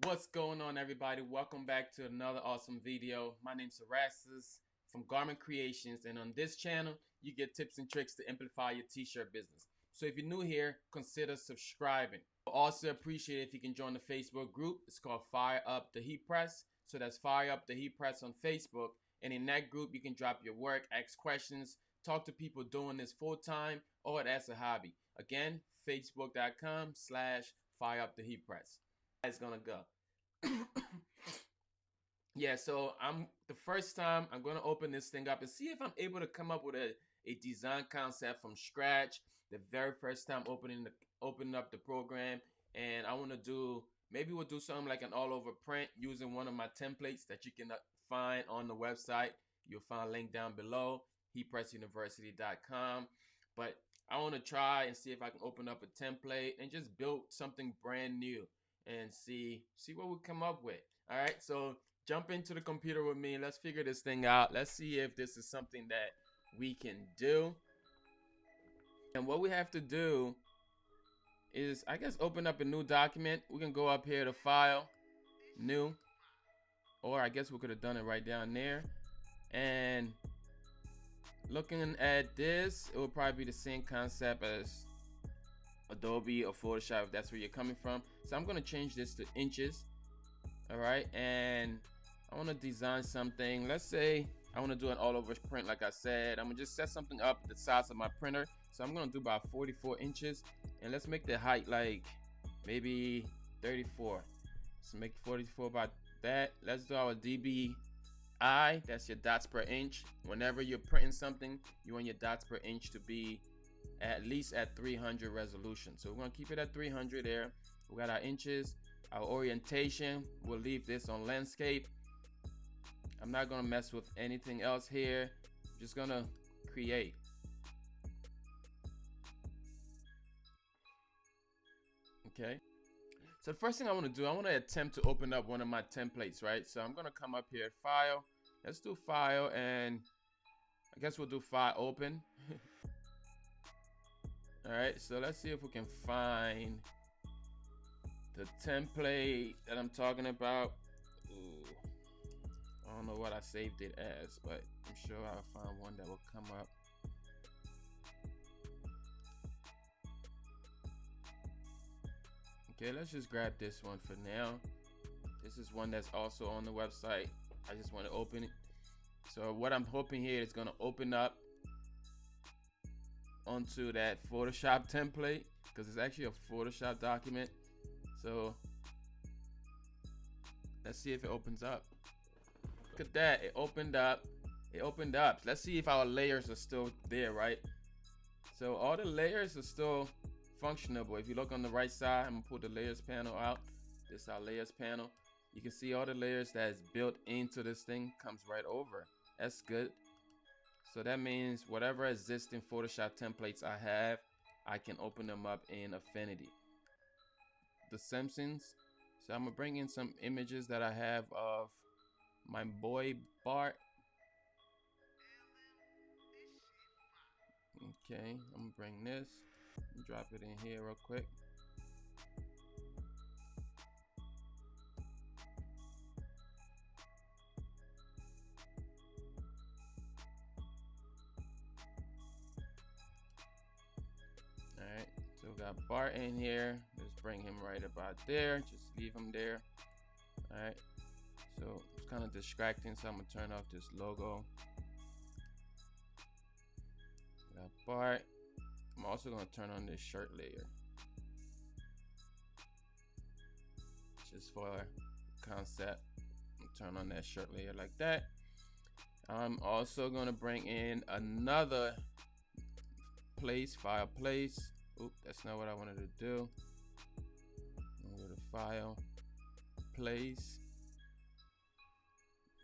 What's going on, everybody? Welcome back to another awesome video. My name's Erastus from Garment Creations, and on this channel you get tips and tricks to amplify your t-shirt business. So if you're new here, consider subscribing. Also appreciate it if you can join the Facebook group. It's called Fire Up the Heat Press. So that's Fire Up the Heat Press on Facebook, and in that group you can drop your work, ask questions, talk to people doing this full-time or as a hobby. Again, facebook.com/Fire Up the Heat Press. It's gonna go. Yeah, so the first time I'm gonna open this thing up and see if I'm able to come up with a design concept from scratch. The very first time opening up the program, and I want to do, maybe we'll do something like an all over print using one of my templates that you can find on the website. You'll find a link down below, heatpressuniversity.com. But I want to try and see if I can open up a template and just build something brand new and see what we come up with. All right, so jump into the computer with me. Let's figure this thing out. Let's see if this is something that we can do. And what we have to do is, I guess, open up a new document. We can go up here to File, New, or I guess we could have done it right down there. And looking at this, it will probably be the same concept as Adobe or Photoshop if that's where you're coming from. So I'm going to change this to inches. All right, and I want to design something. Let's say I want to do an all over print. Like I said, I'm gonna just set something up the size of my printer. So I'm gonna do about 44 inches, and let's make the height like maybe 34. So make 44 about that. Let's do our dBi. That's your dots per inch. Whenever you're printing something, you want your dots per inch to be at least at 300 resolution. So we're gonna keep it at 300 there. We got our inches, our orientation. We'll leave this on landscape. I'm not gonna mess with anything else here. I'm just gonna create. Okay. So the first thing I want to do, I want to attempt to open up one of my templates, right? So I'm gonna come up here, File. Let's do File, and I guess we'll do File Open. All right, so let's see if we can find the template that I'm talking about. Ooh, I don't know what I saved it as, but I'm sure I'll find one that will come up. Okay, let's just grab this one for now. This is one that's also on the website. I just want to open it. So what I'm hoping here is going to open up onto that Photoshop template, because it's actually a Photoshop document. So let's see if it opens up. Look at that, it opened up. Let's see if our layers are still there, right? So all the layers are still functionable. If you look on the right side, I'm gonna pull the layers panel out. This is our layers panel. You can see all the layers that is built into this thing comes right over. That's good. So that means whatever existing Photoshop templates I have, I can open them up in Affinity. The Simpsons. So I'm gonna bring in some images that I have of my boy Bart. Okay, I'm gonna bring this, drop it in here real quick. Alright, so we got Bart in here. Let's bring him right about there. Just leave him there. Alright, so it's kind of distracting, so I'm gonna turn off this logo. We got Bart. I'm also gonna turn on this shirt layer, just for concept. Turn on that shirt layer like that. I'm also gonna bring in another place, File Place. Oop, that's not what I wanted to do. I'm gonna go to File, Place.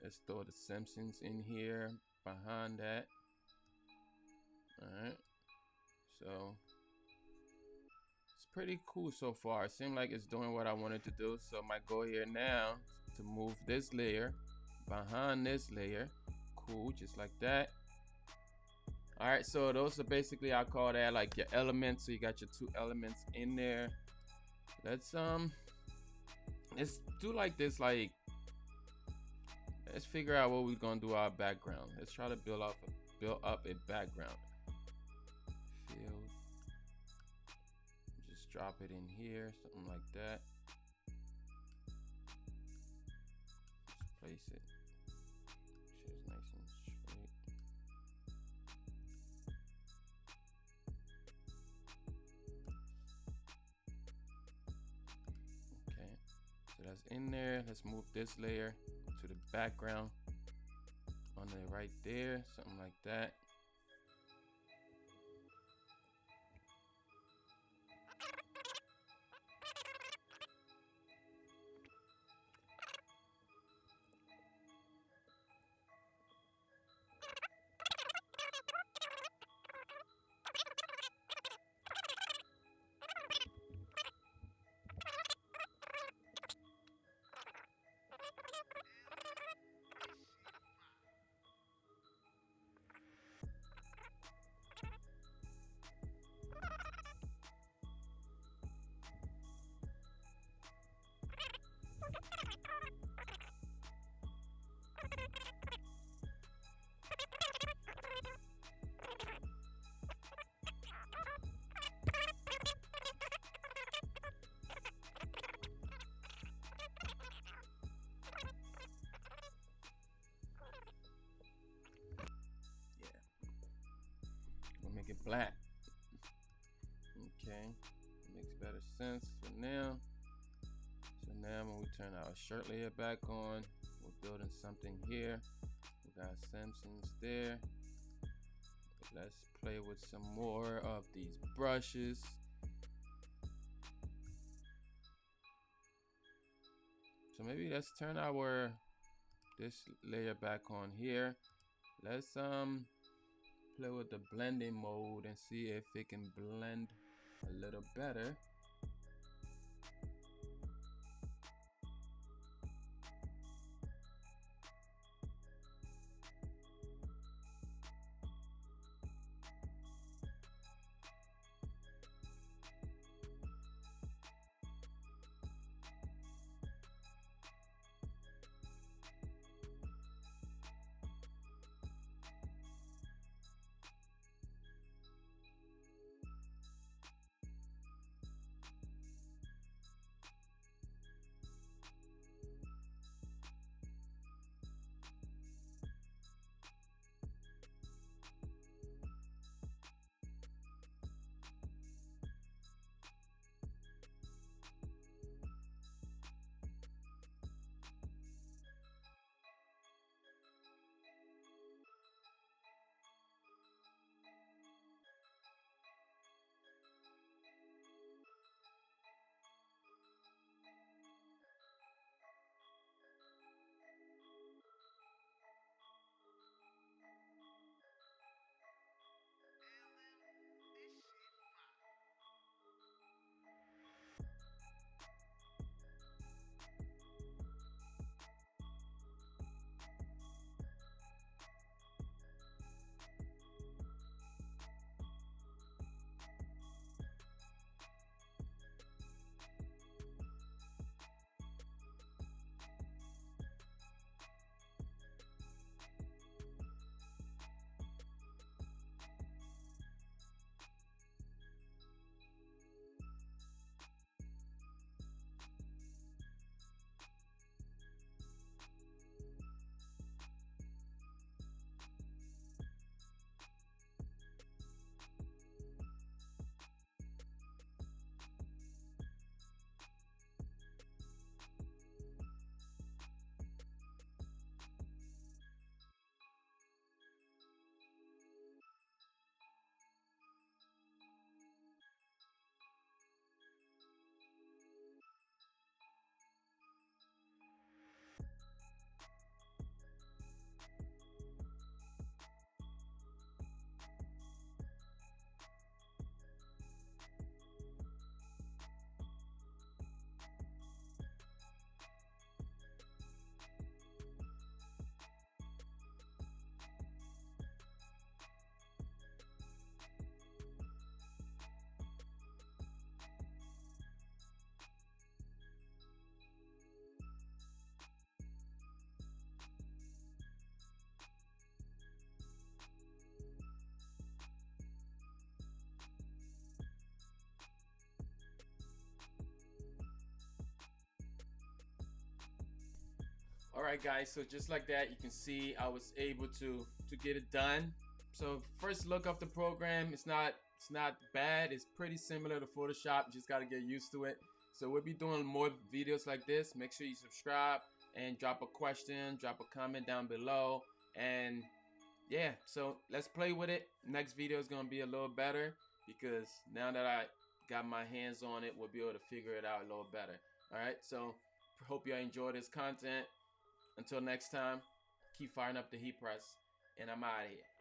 Let's throw the Simpsons in here behind that. All right, so it's pretty cool so far. It seems like it's doing what I wanted to do. So my goal here now is to move this layer behind this layer. Cool, just like that. All right, so those are basically, I call that like your elements. So you got your two elements in there. Let's let's do like this. Like, let's figure out what we're gonna do our background. Let's try to build up a background. Field. Just drop it in here, something like that. Just place it. Shit is nice and straight. Okay, so that's in there. Let's move this layer to the background on the right there, something like that. We'll make it black. Okay, makes better sense for now. So now when we turn our shirt layer back on, we're building something here. We got Simpsons there. Let's play with some more of these brushes. So maybe let's turn our this layer back on here. Let's play with the blending mode and see if it can blend a little better. right, guys, so just like that, you can see I was able to get it done. So first look of the program, it's not bad. It's pretty similar to Photoshop. You just got to get used to it. So we'll be doing more videos like this. Make sure you subscribe and drop a question, drop a comment down below. And yeah, so let's play with it. Next video is gonna be a little better because now that I got my hands on it, we'll be able to figure it out a little better. All right, so hope y'all enjoy this content. Until next time, keep firing up the heat press, and I'm out of here.